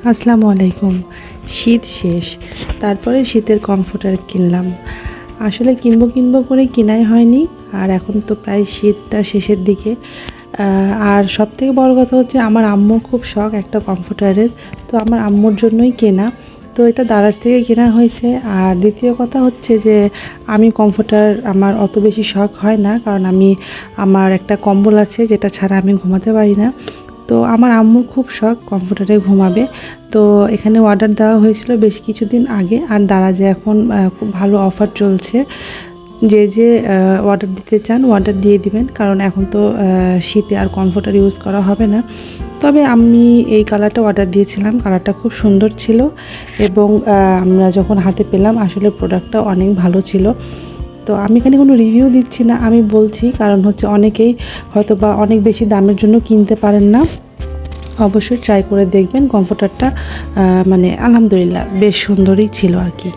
আসসালামু আলাইকুম। শীত শেষ, তারপরে শীতের কমফোর্টার কিনলাম। আসলে কিনবো করে কেনাই হয়নি। আর এখন তো প্রায় শীতটা শেষের দিকে। আর সবথেকে বড় কথা হচ্ছে আমার আম্মুর খুব শখ একটা কমফোর্টারের, তো আমার আম্মুর জন্যই কেনা। তো এটা দারাজ থেকে কেনা হয়েছে। আর দ্বিতীয় কথা হচ্ছে যে আমি কমফোর্টার আমার অত বেশি শখ হয় না, কারণ আমার একটা কম্বল আছে যেটা ছাড়া আমি ঘুমাতে পারি না। তো আমার আম্মুর খুব শখ কমফোর্টারে ঘুমাবে। তো এখানে অর্ডার দেওয়া হয়েছিল বেশ কিছুদিন আগে। আর দারাজে এখন খুব ভালো অফার চলছে। যে অর্ডার দিতে চান অর্ডার দিয়ে দিবেন, কারণ এখন তো শীতে আর কমফোর্টার ইউজ করা হবে না। তবে আমি এই কালারটা অর্ডার দিয়েছিলাম, কালারটা খুব সুন্দর ছিল এবং আমরা যখন হাতে পেলাম আসলে প্রোডাক্টটা অনেক ভালো ছিল। তো আমি এখানে কোনো রিভিউ দিচ্ছি না, আমি বলছি কারণ হচ্ছে অনেকেই হয়তো বা অনেক বেশি দামের জন্য কিনতে পারেন না। অবশ্যই ট্রাই করে দেখবেন কমফোর্টারটা, মানে আলহামদুলিল্লাহ বেশ সুন্দরই ছিল আর কি।